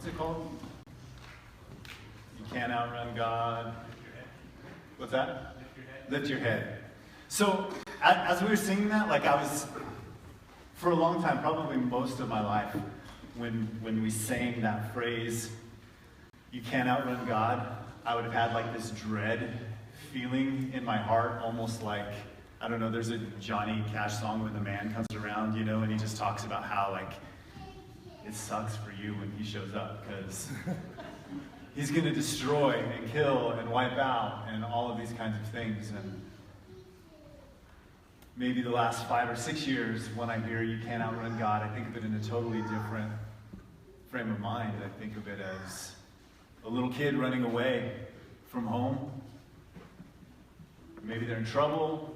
what's it called? You can't outrun God. What's that? Lift your head. So, as we were singing that, like I was, for a long time, probably most of my life, when we sang that phrase, you can't outrun God, I would have had like this dread feeling in my heart, almost like, I don't know, there's a Johnny Cash song when the man comes around, you know, and he just talks about how like, it sucks for you when he shows up, because he's going to destroy and kill and wipe out and all of these kinds of things. And maybe the last 5 or 6 years, when I hear you can't outrun God, I think of it in a totally different frame of mind. I think of it as a little kid running away from home. Maybe they're in trouble,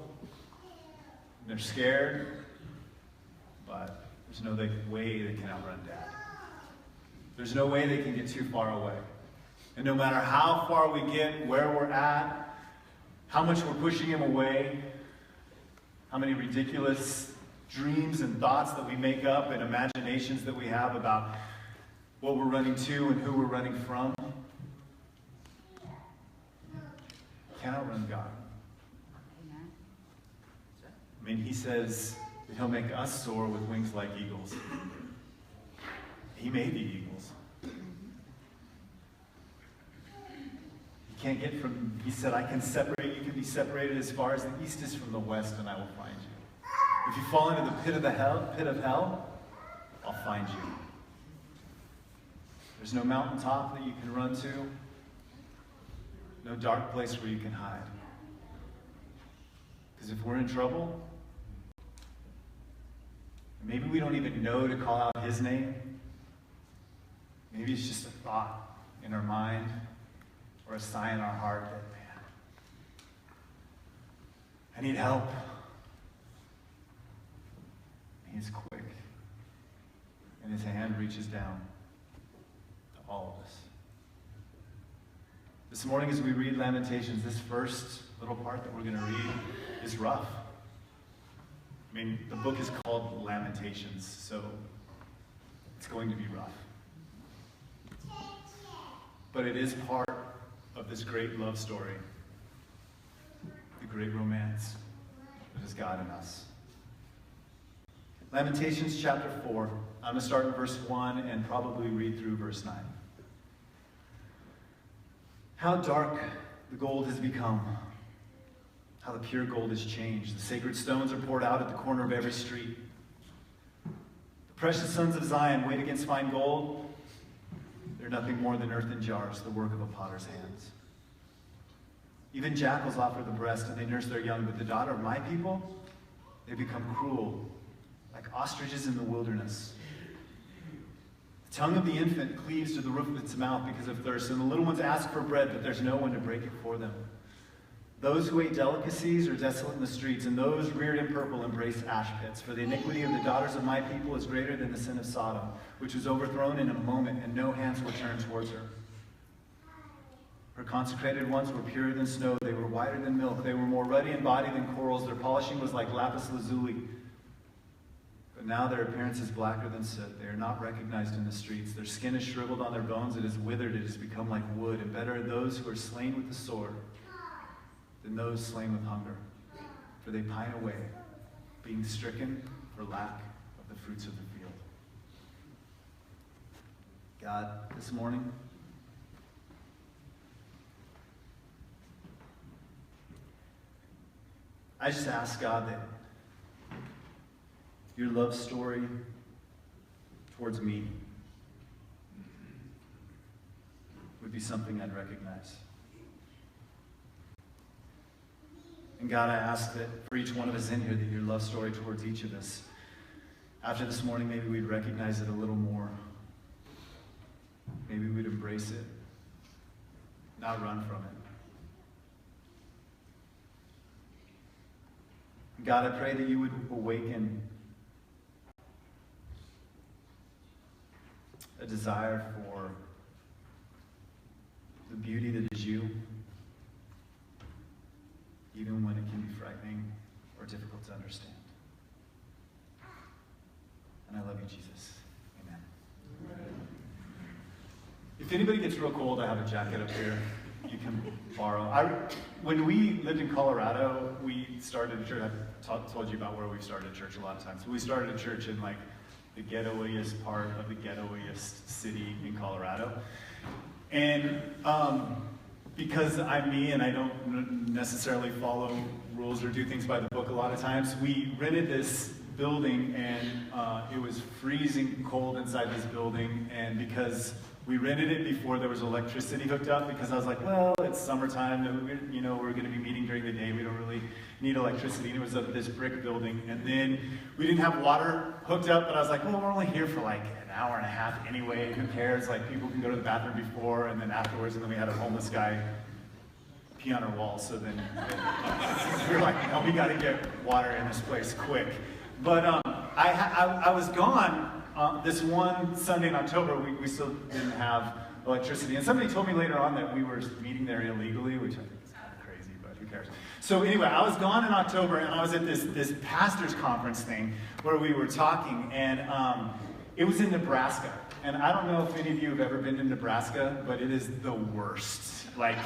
they're scared, but there's no way they can outrun Dad. There's no way they can get too far away. And no matter how far we get, where we're at, how much we're pushing him away, how many ridiculous dreams and thoughts that we make up and imaginations that we have about what we're running to and who we're running from, can't outrun God. I mean, he says that he'll make us soar with wings like eagles. He made the eagles. You can't get from, he said, I can separate, you can be separated as far as the east is from the west, and I will find you. If you fall into the pit of hell, I'll find you. There's no mountaintop that you can run to, no dark place where you can hide. Because if we're in trouble, maybe we don't even know to call out his name. Maybe it's just a thought in our mind or a sigh in our heart that, man, I need help. He's quick, and his hand reaches down to all of us. This morning as we read Lamentations, this first little part that we're going to read is rough. I mean, the book is called Lamentations, so it's going to be rough. But it is part of this great love story, the great romance that is God in us. Lamentations chapter 4. I'm going to start in verse 1 and probably read through verse 9. How dark the gold has become. How the pure gold has changed. The sacred stones are poured out at the corner of every street. The precious sons of Zion wait against fine gold. They're nothing more than earthen jars, the work of a potter's hands. Even jackals offer the breast and they nurse their young, but the daughter of my people, they become cruel, like ostriches in the wilderness. The tongue of the infant cleaves to the roof of its mouth because of thirst, and the little ones ask for bread, but there's no one to break it for them. Those who ate delicacies are desolate in the streets, and those reared in purple embrace ash pits. For the iniquity of the daughters of my people is greater than the sin of Sodom, which was overthrown in a moment, and no hands were turned towards her. Her consecrated ones were purer than snow. They were whiter than milk. They were more ruddy in body than corals. Their polishing was like lapis lazuli. But now their appearance is blacker than soot. They are not recognized in the streets. Their skin is shriveled on their bones. It is withered. It has become like wood. And better are those who are slain with the sword than those slain with hunger. For they pine away, being stricken for lack of the fruits of the field. God, this morning, I just ask, God, that your love story towards me would be something I'd recognize. And God, I ask that for each one of us in here, that your love story towards each of us, after this morning, maybe we'd recognize it a little more. Maybe we'd embrace it, not run from it. God, I pray that you would awaken a desire for the beauty that is you, even when it can be frightening or difficult to understand. And I love you, Jesus. Amen. If anybody gets real cold, I have a jacket up here you can borrow. When we lived in Colorado, we started a church. I've told you about where we started a church a lot of times. We started a church in like the ghettoiest part of the ghettoiest city in Colorado. And because I'm me and I don't necessarily follow rules or do things by the book a lot of times, we rented this building and it was freezing cold inside this building, and because we rented it before there was electricity hooked up, because I was like, well, it's summertime, we're going to be meeting during the day, we don't really need electricity. And it was this brick building, and then we didn't have water hooked up, but I was like, well, we're only here for like an hour and a half anyway, who cares? Like, people can go to the bathroom before and then afterwards, and then we had a homeless guy pee on our wall, so then we were like, no, we got to get water in this place quick. But I was gone this one Sunday in October. We still didn't have electricity. And somebody told me later on that we were meeting there illegally, which I think is kind of crazy, but who cares? So anyway, I was gone in October, and I was at this pastor's conference thing where we were talking, and it was in Nebraska. And I don't know if any of you have ever been to Nebraska, but it is the worst. Like,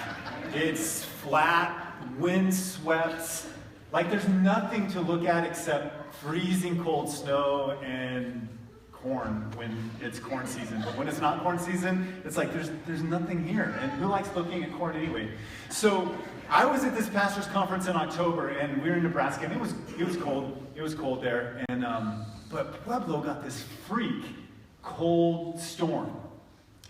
it's flat, windswept. Like, there's nothing to look at except freezing cold snow and corn when it's corn season. But when it's not corn season, it's like there's nothing here. And who likes looking at corn anyway? So I was at this pastor's conference in October, and we were in Nebraska, and it was cold. It was cold there. And but Pueblo got this freak cold storm.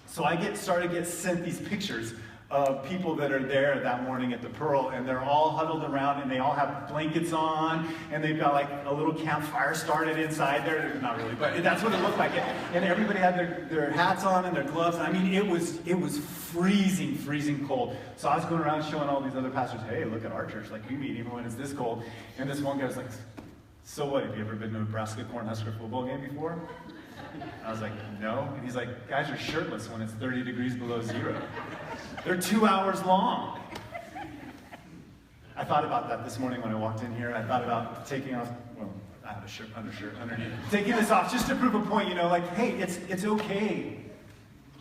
So I started to get sent these pictures of people that are there that morning at the Pearl, and they're all huddled around, and they all have blankets on, and they've got like a little campfire started inside there. Not really, but that's what it looked like. And everybody had their hats on and their gloves. I mean, it was freezing cold. So I was going around showing all these other pastors, hey, look at our church. Like, we meet even when it's this cold. And this one guy was like, so what? Have you ever been to a Nebraska Cornhusker football game before? I was like, no. And he's like, guys are shirtless when it's 30 degrees below zero. They're 2 hours long. I thought about that this morning when I walked in here. I thought about taking off, well, I had a undershirt underneath. Taking this off just to prove a point, like, hey, it's okay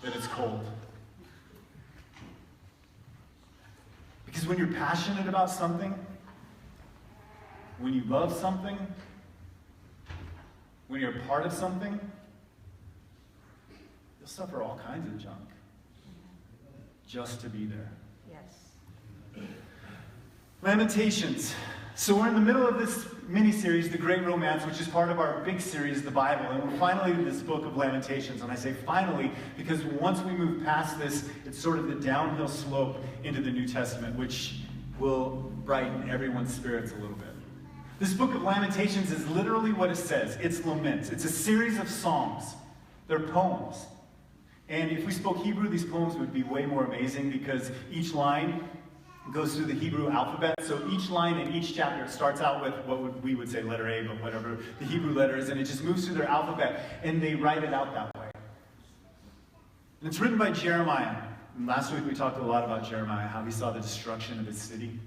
that it's cold. Because when you're passionate about something, when you love something, when you're a part of something, you'll suffer all kinds of junk just to be there. Yes. Lamentations. So we're in the middle of this mini-series, The Great Romance, which is part of our big series, the Bible. And we're finally in this book of Lamentations. And I say finally because once we move past this, it's sort of the downhill slope into the New Testament, which will brighten everyone's spirits a little bit. This book of Lamentations is literally what it says. It's laments. It's a series of psalms. They're poems. And if we spoke Hebrew, these poems would be way more amazing because each line goes through the Hebrew alphabet. So each line in each chapter starts out with what we would say letter A, but whatever the Hebrew letter is, and it just moves through their alphabet, and they write it out that way. And it's written by Jeremiah. And last week we talked a lot about Jeremiah, how he saw the destruction of his city,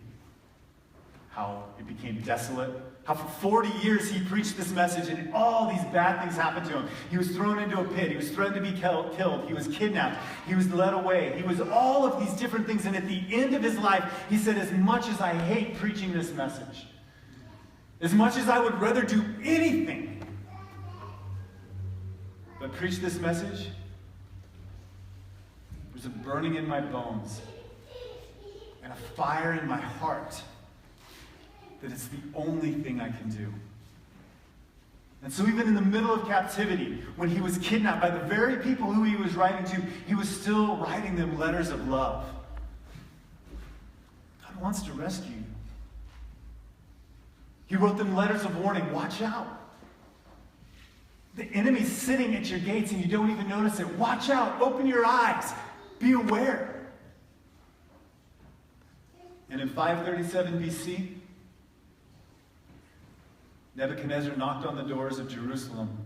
how it became desolate, how for 40 years he preached this message and all these bad things happened to him. He was thrown into a pit. He was threatened to be killed. He was kidnapped. He was led away. He was all of these different things. And at the end of his life, he said, as much as I hate preaching this message, as much as I would rather do anything but preach this message, there's a burning in my bones and a fire in my heart that it's the only thing I can do. And so even in the middle of captivity, when he was kidnapped by the very people who he was writing to, he was still writing them letters of love. God wants to rescue you. He wrote them letters of warning. Watch out. The enemy's sitting at your gates and you don't even notice it. Watch out. Open your eyes. Be aware. And in 537 BC, Nebuchadnezzar knocked on the doors of Jerusalem,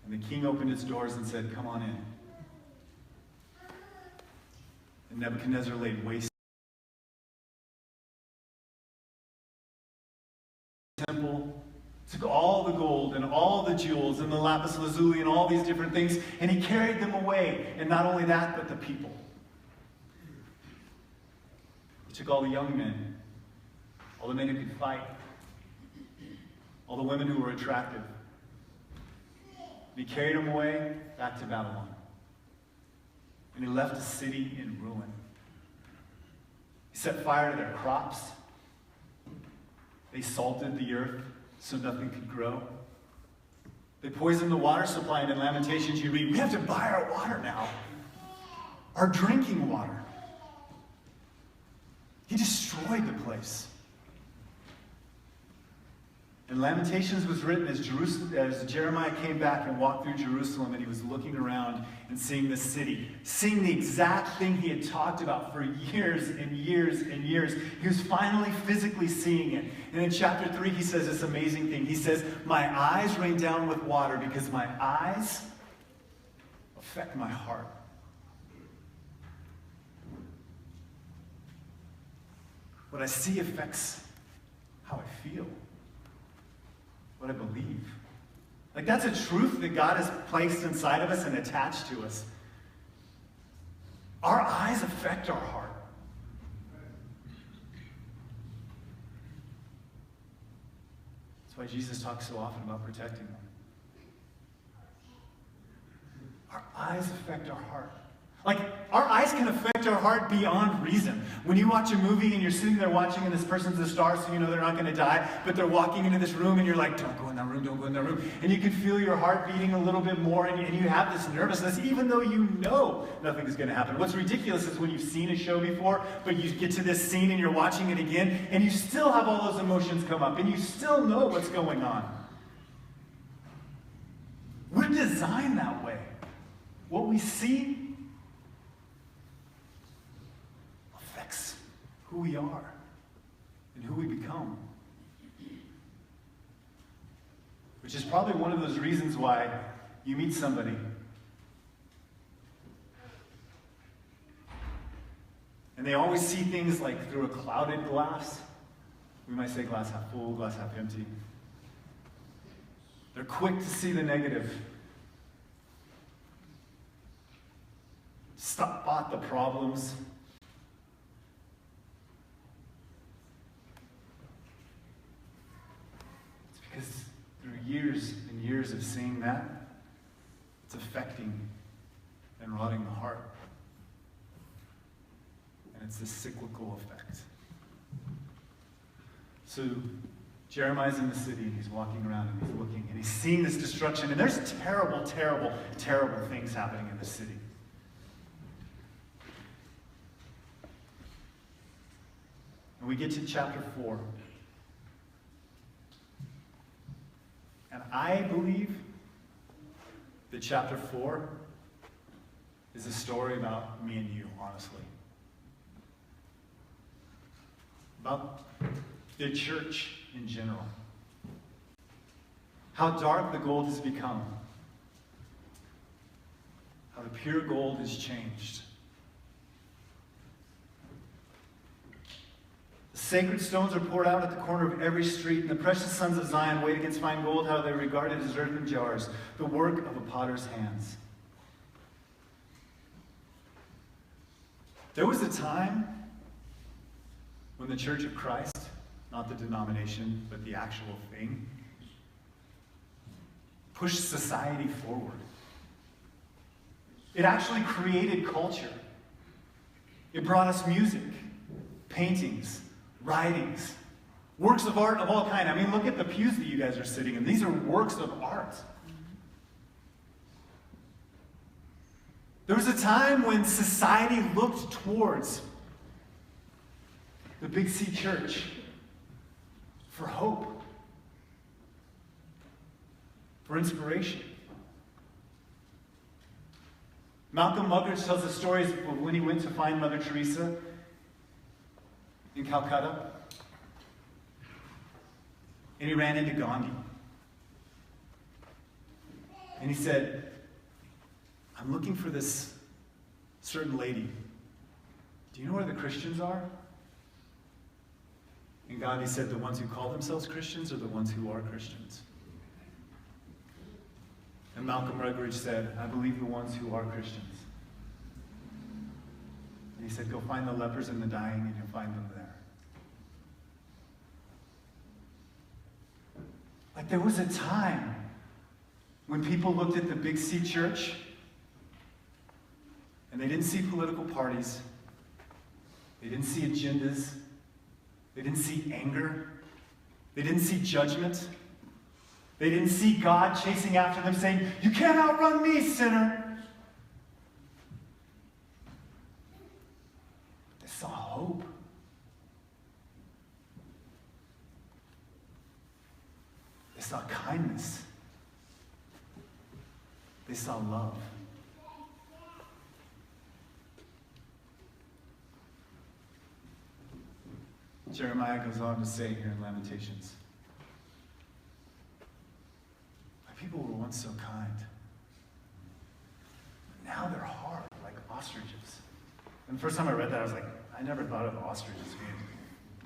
and the king opened his doors and said, come on in. And Nebuchadnezzar laid waste to the temple, took all the gold and all the jewels and the lapis lazuli and all these different things, and he carried them away. And not only that, but the people. He took all the young men, all the men who could fight, all the women who were attractive. And he carried them away back to Babylon. And he left the city in ruin. He set fire to their crops. They salted the earth so nothing could grow. They poisoned the water supply, and in Lamentations you read, we have to buy our water now. Our drinking water. He destroyed the place. And Lamentations was written as Jeremiah came back and walked through Jerusalem, and he was looking around and seeing this city, seeing the exact thing he had talked about for years and years and years. He was finally physically seeing it. And in chapter 3, he says this amazing thing. He says, my eyes rain down with water because my eyes affect my heart. What I see affects how I feel. What I believe. Like, that's a truth that God has placed inside of us and attached to us. Our eyes affect our heart. That's why Jesus talks so often about protecting them. Our eyes affect our heart. Like, our eyes can affect our heart beyond reason. When you watch a movie and you're sitting there watching and this person's a star, so you know they're not going to die, but they're walking into this room and you're like, don't go in that room, don't go in that room. And you can feel your heart beating a little bit more, and you have this nervousness, even though you know nothing's going to happen. What's ridiculous is when you've seen a show before, but you get to this scene and you're watching it again, and you still have all those emotions come up, and you still know what's going on. We're designed that way. What we see affects who we are and who we become. Which is probably one of those reasons why you meet somebody and they always see things like through a clouded glass. We might say glass half full, glass half empty. They're quick to see the negative. Spot the problems. It's because through years and years of seeing that, it's affecting and rotting the heart. And it's this cyclical effect. So Jeremiah's in the city, and he's walking around and he's looking, and he's seeing this destruction, and there's terrible, terrible, terrible things happening in the city. And we get to chapter 4. And I believe that chapter 4 is a story about me and you, honestly. About the church in general. How dark the gold has become. How the pure gold is changed. Sacred stones are poured out at the corner of every street, and the precious sons of Zion weighed against fine gold, how they regarded as earthen jars, the work of a potter's hands. There was a time when the Church of Christ, not the denomination, but the actual thing, pushed society forward. It actually created culture. It brought us music, paintings, writings, works of art of all kinds. I mean, look at the pews that you guys are sitting in. These are works of art. There was a time when society looked towards the Big C Church for hope, for inspiration. Malcolm Muggeridge tells the stories of when he went to find Mother Teresa in Calcutta, and he ran into Gandhi. And he said, I'm looking for this certain lady. Do you know where the Christians are? And Gandhi said, the ones who call themselves Christians are the ones who are Christians. And Malcolm Ruggeridge said, I believe the ones who are Christians. And he said, go find the lepers and the dying, and you'll find them there. Like there was a time when people looked at the Big C church and they didn't see political parties, they didn't see agendas, they didn't see anger, they didn't see judgment, they didn't see God chasing after them saying, you can't outrun me, sinner. They saw hope. They saw kindness. They saw love. Jeremiah goes on to say here in Lamentations, my people were once so kind, but now they're hard, like ostriches. And the first time I read that, I was like, I never thought of ostriches being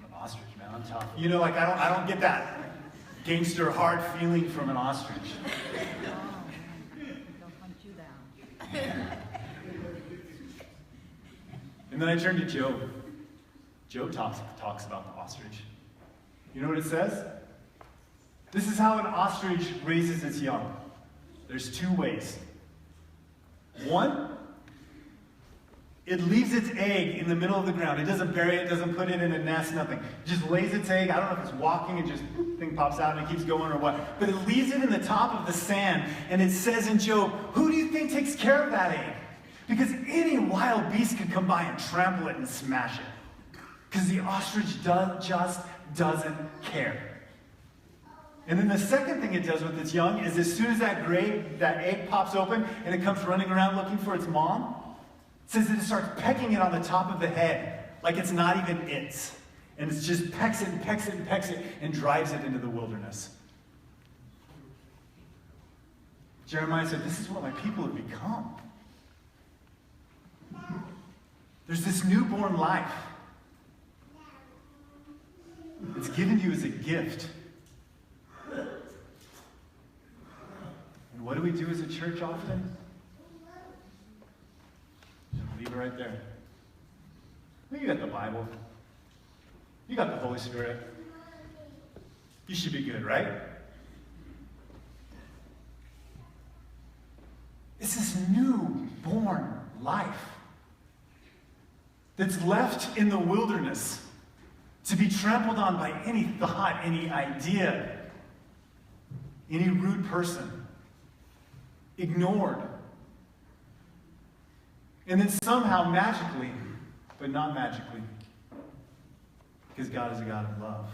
an ostrich, man. I'm tough. You know, like I don't get that gangster hard feeling from an ostrich. They'll hunt you down. And then I turned to Job. Job talks about the ostrich. You know what it says? This is how an ostrich raises its young. There's two ways. One, it leaves its egg in the middle of the ground. It doesn't bury it, doesn't put it in a nest, nothing. It just lays its egg. I don't know if it's walking and just thing pops out and it keeps going or what. But it leaves it in the top of the sand. And it says in Job, who do you think takes care of that egg? Because any wild beast could come by and trample it and smash it. Because the ostrich just doesn't care. And then the second thing it does with its young is as soon as that egg pops open and it comes running around looking for its mom, it says that it starts pecking it on the top of the head like it's not even its. And it just pecks it and pecks it and pecks it and drives it into the wilderness. Jeremiah said, this is what my people have become. There's this newborn life. It's given to you as a gift. And what do we do as a church often? Leave it right there. Well, you got the Bible. You got the Holy Spirit. You should be good, right? It's this newborn life that's left in the wilderness to be trampled on by any thought, any idea, any rude person, ignored. And then somehow magically, but not magically, because God is a God of love,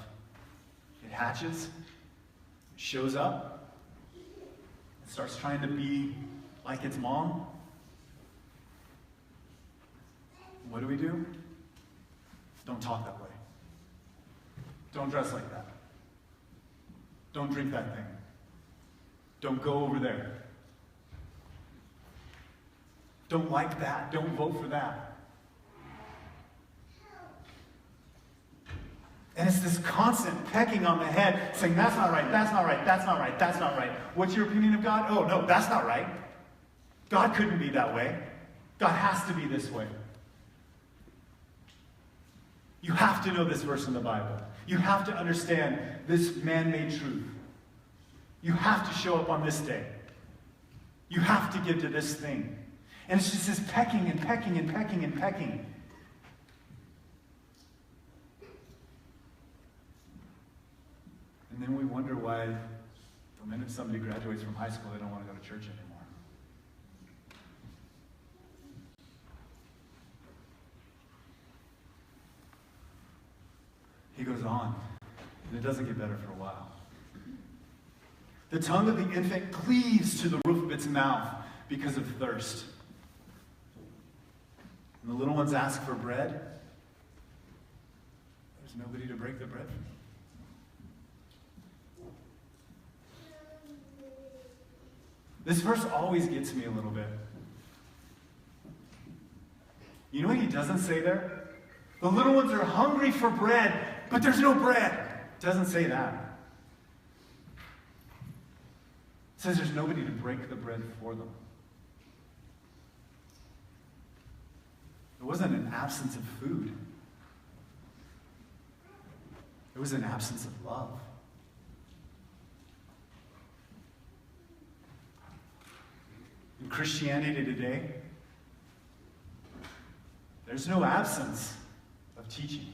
it hatches, shows up, it starts trying to be like its mom. What do? Don't talk that way. Don't dress like that. Don't drink that thing. Don't go over there. Don't like that. Don't vote for that. And it's this constant pecking on the head, saying, that's not right, that's not right, that's not right, that's not right. What's your opinion of God? Oh, no, that's not right. God couldn't be that way. God has to be this way. You have to know this verse in the Bible. You have to understand this man-made truth. You have to show up on this day. You have to give to this thing. And it's just this pecking and pecking and pecking and pecking. And then we wonder why the minute somebody graduates from high school, they don't want to go to church anymore. He goes on, and it doesn't get better for a while. The tongue of the infant cleaves to the roof of its mouth because of thirst. And the little ones ask for bread. There's nobody to break the bread for. This verse always gets me a little bit. You know what he doesn't say there? The little ones are hungry for bread, but there's no bread. It doesn't say that. says there's nobody to break the bread for them. It wasn't an absence of food. It was an absence of love. In Christianity today, there's no absence of teaching.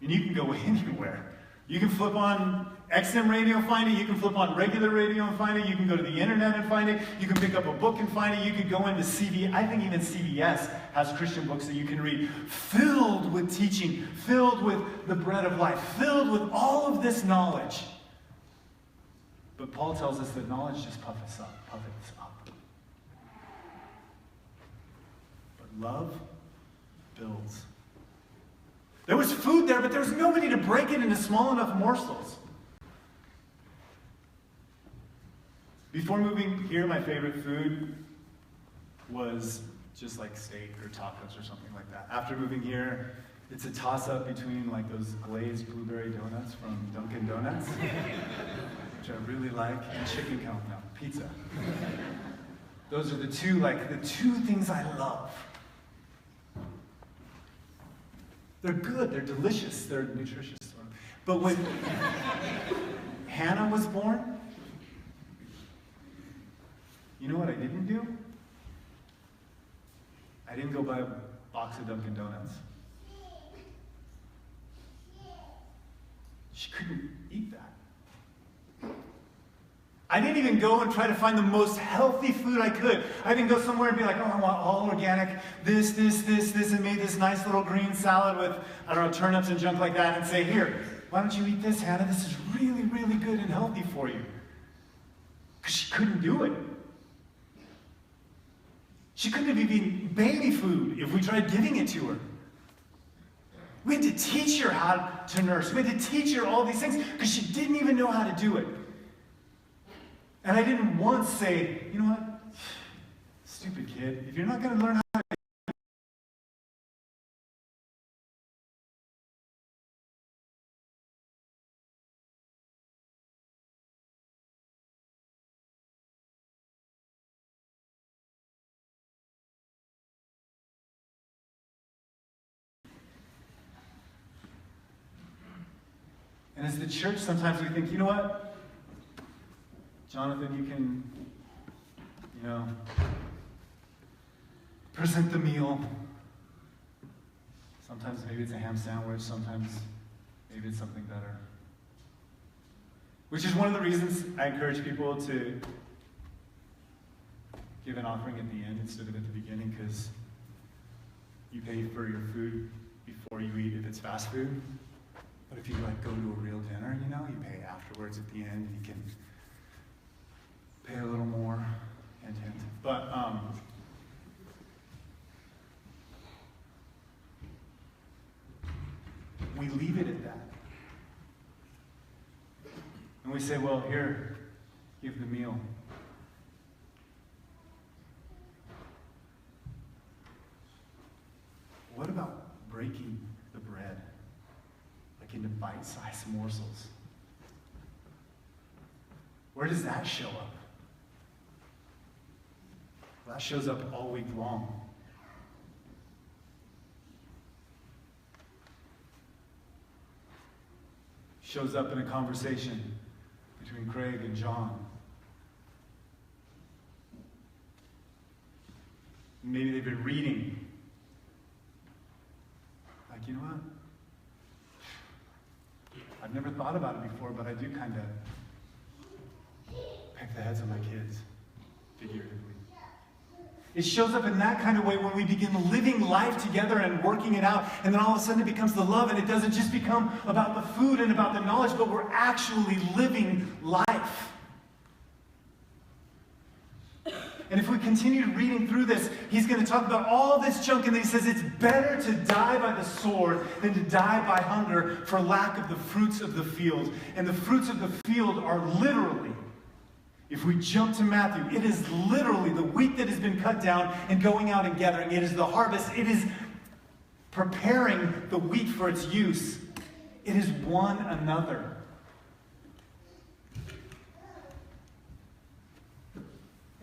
And you can go anywhere. You can flip on XM radio and find it. You can flip on regular radio and find it. You can go to the internet and find it. You can pick up a book and find it. You could go into CVS. I think even CVS has Christian books that you can read, filled with teaching, filled with the bread of life, filled with all of this knowledge. But Paul tells us that knowledge just puffs us up. But love builds. There was food there, but there was nobody to break it into small enough morsels. Before moving here, my favorite food was just like steak or tacos or something like that. After moving here, it's a toss-up between like those glazed blueberry donuts from Dunkin' Donuts, which I really like, and chicken count now, pizza. Those are the two things I love. They're good, they're delicious, they're nutritious. But when Hannah was born, you know what I didn't do? I didn't go buy a box of Dunkin' Donuts. She couldn't eat that. I didn't even go and try to find the most healthy food I could. I didn't go somewhere and be like, oh, I want all organic, this, and made this nice little green salad with, I don't know, turnips and junk like that, and say, here, why don't you eat this, Hannah? This is really, really good and healthy for you. Because she couldn't do it. She couldn't have eaten baby food if we tried giving it to her. We had to teach her how to nurse. We had to teach her all these things because she didn't even know how to do it. And I didn't once say, you know what, stupid kid, if you're not going to learn how to And as the church, sometimes we think, you know what? Jonathan, you can, present the meal. Sometimes maybe it's a ham sandwich. Sometimes maybe it's something better. Which is one of the reasons I encourage people to give an offering at the end instead of at the beginning, because you pay for your food before you eat if it's fast food. But if you go to a real dinner, you pay afterwards at the end, and you can pay a little more, hint, hint. But we leave it at that. And we say, well, here, give the meal. What about breaking the bread? Into bite-sized morsels. Where does that show up? Well, that shows up all week long. Shows up in a conversation between Craig and John. Maybe they've been reading. Like, you know what? I've never thought about it before, but I do kind of peck the heads of my kids, figuratively. It shows up in that kind of way when we begin living life together and working it out, and then all of a sudden it becomes the love, and it doesn't just become about the food and about the knowledge, but we're actually living life. And if we continue reading through this, he's going to talk about all this junk, and then he says it's better to die by the sword than to die by hunger for lack of the fruits of the field. And the fruits of the field are literally, if we jump to Matthew, it is literally the wheat that has been cut down and going out and gathering. It is the harvest. It is preparing the wheat for its use. It is one another.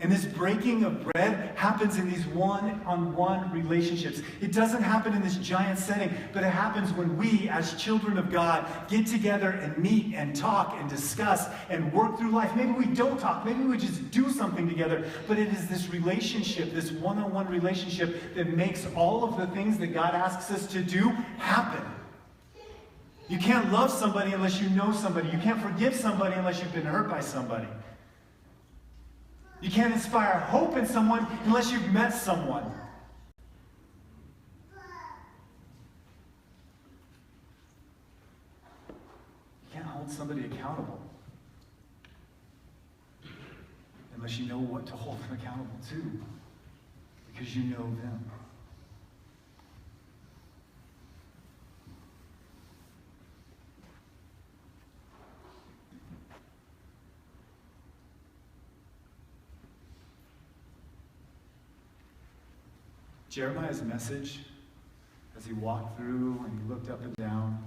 And this breaking of bread happens in these one-on-one relationships. It doesn't happen in this giant setting, but it happens when we, as children of God, get together and meet and talk and discuss and work through life. Maybe we don't talk. Maybe we just do something together. But it is this relationship, this one-on-one relationship, that makes all of the things that God asks us to do happen. You can't love somebody unless you know somebody. You can't forgive somebody unless you've been hurt by somebody. You can't inspire hope in someone unless you've met someone. You can't hold somebody accountable unless you know what to hold them accountable to, because you know them. Jeremiah's message, as he walked through and he looked up and down,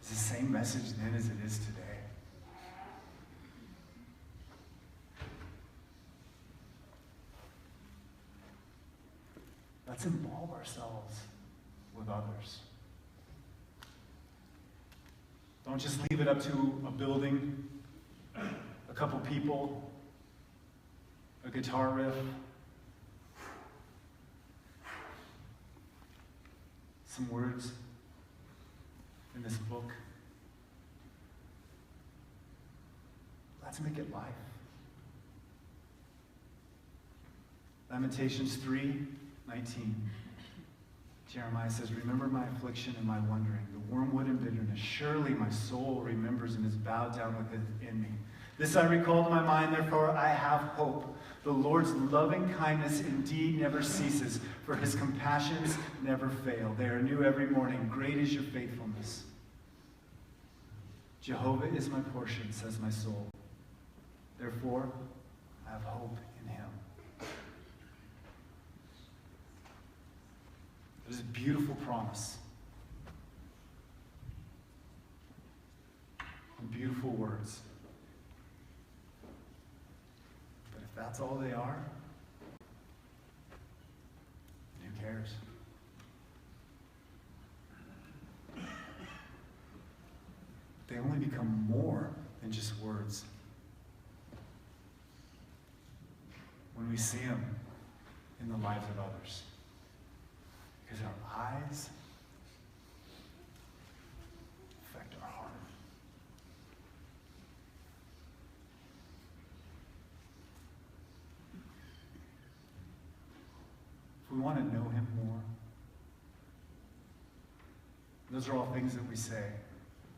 is the same message then as it is today. Let's involve ourselves with others. Don't just leave it up to a building, a couple people, a guitar riff, some words in this book. Let's make it life. Lamentations 3:19. Jeremiah says, "Remember my affliction and my wandering, the wormwood and bitterness. Surely my soul remembers and is bowed down within me. This I recall to my mind, therefore I have hope. The Lord's loving kindness indeed never ceases, for his compassions never fail. They are new every morning. Great is your faithfulness. Jehovah is my portion, says my soul. Therefore, I have hope in him." It is a beautiful promise. And beautiful words. But if that's all they are, who cares? They only become more than just words when we see them in the lives of others. Because our eyes affect our heart. If we want to know him more, those are all things that we say.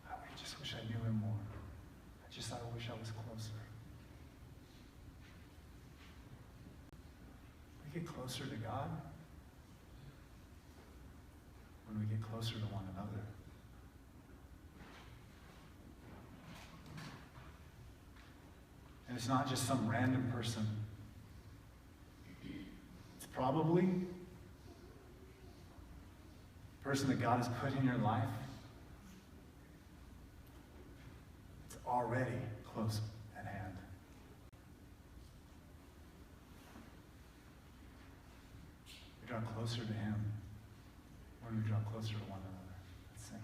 "Oh, I just wish I knew him more. I wish I was closer." We get closer to God when we get closer to one another. And it's not just some random person. It's probably the person that God has put in your life. It's already close at hand. We draw closer to him when we draw closer to one another. Let's sing.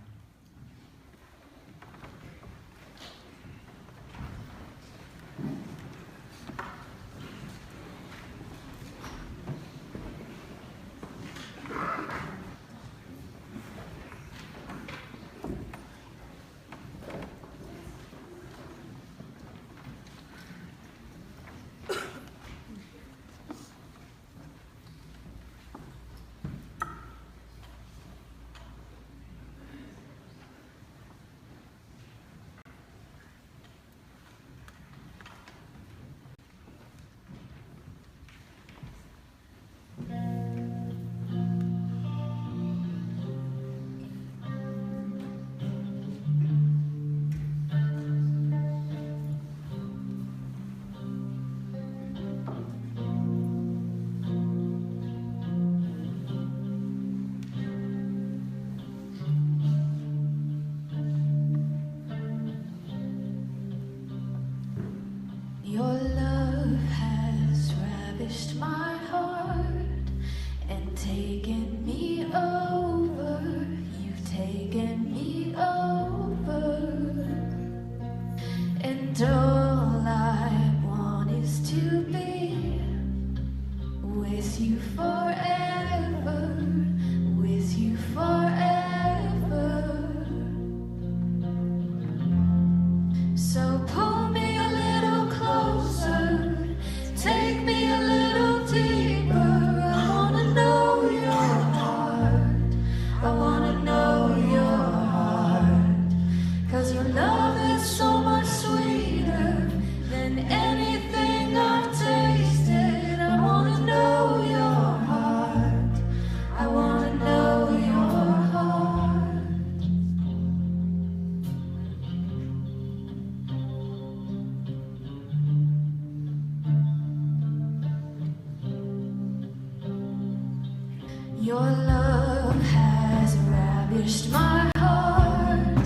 Your love has ravished my heart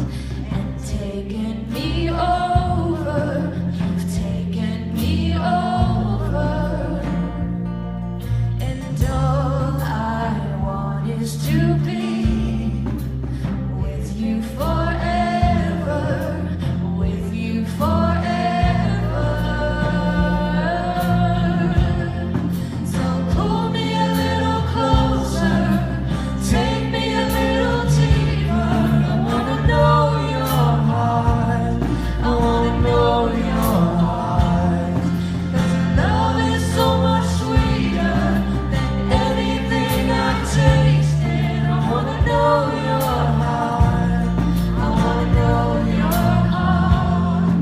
and taken me over. You've taken me over, and all I want is to be with you forever, with you forever. So pull me a little closer, take me a little deeper. I wanna know your heart, I wanna know your heart. 'Cause your love is so much sweeter than anything I've tasted. I wanna know your heart, I wanna know your heart.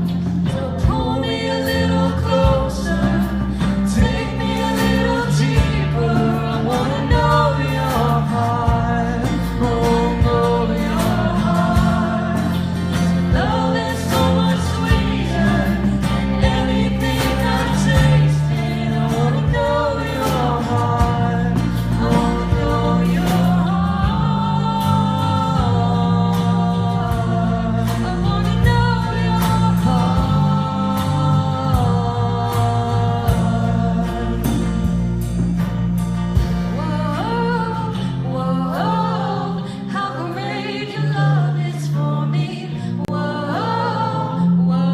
So pull me a little closer, take me a little deeper. I wanna know your heart, I wanna know your heart. Your love is so much sweeter than anything I've tasted. I wanna know your heart, I wanna know your heart. I wanna know your heart. Whoa, whoa, how great your love is for me. Whoa, whoa,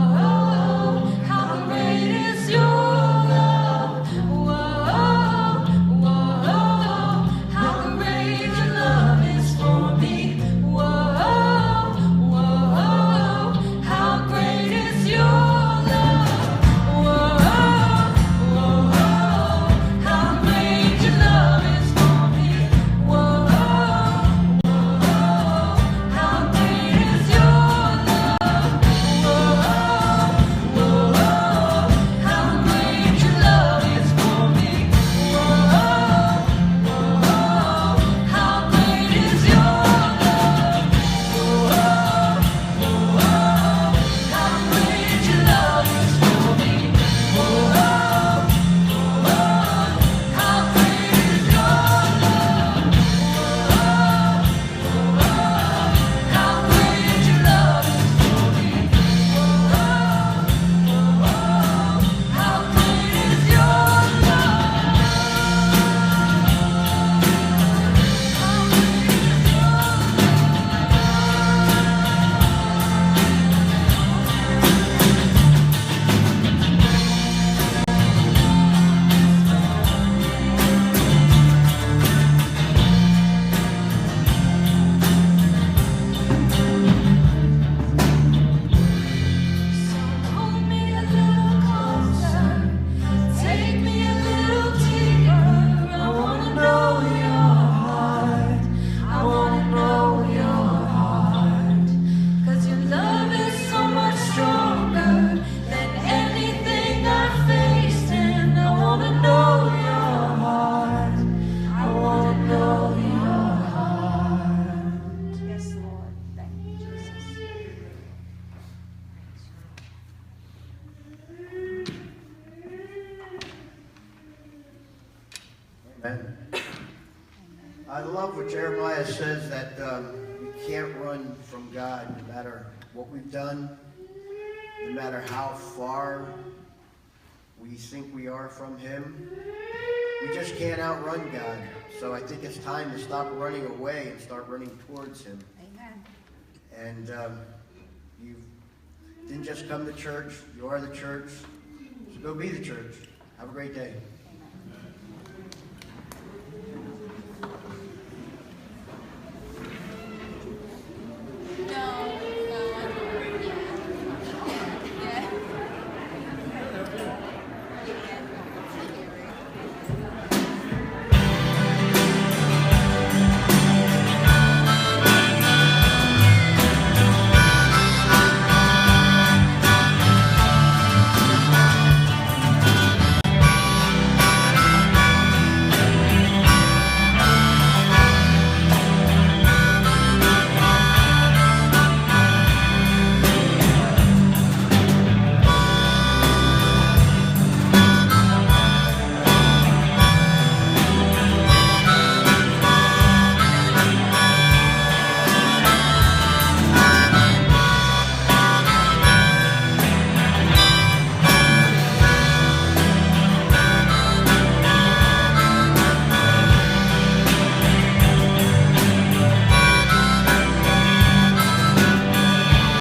how great is your love. Whoa, whoa, how great your love is for me. Whoa, whoa, how great is your love. Whoa, whoa, how great your love is for me. Whoa, whoa, how great is your love. Whoa, whoa, how great your love is for me. Whoa, whoa, how great is your love. Whoa, whoa, how great your love is for me. Whoa, whoa, how great is your love. How great your love is for me. How great is your love. So pull me a little closer, take me a little deeper. I wanna know your heart, I wanna know your heart. 'Cause your love is so much stronger than anything I've faced, and I wanna know your heart, I wanna know your heart. Yes, Lord. Thank you, Jesus. Amen. I love what Jeremiah says, that we can't run from God no matter what we've done, no matter how far we think we are from Him. We just can't outrun God. So I think it's time to stop running away and start running towards Him. Amen. And you didn't just come to church, you are the church. So go be the church. Have a great day. Amen.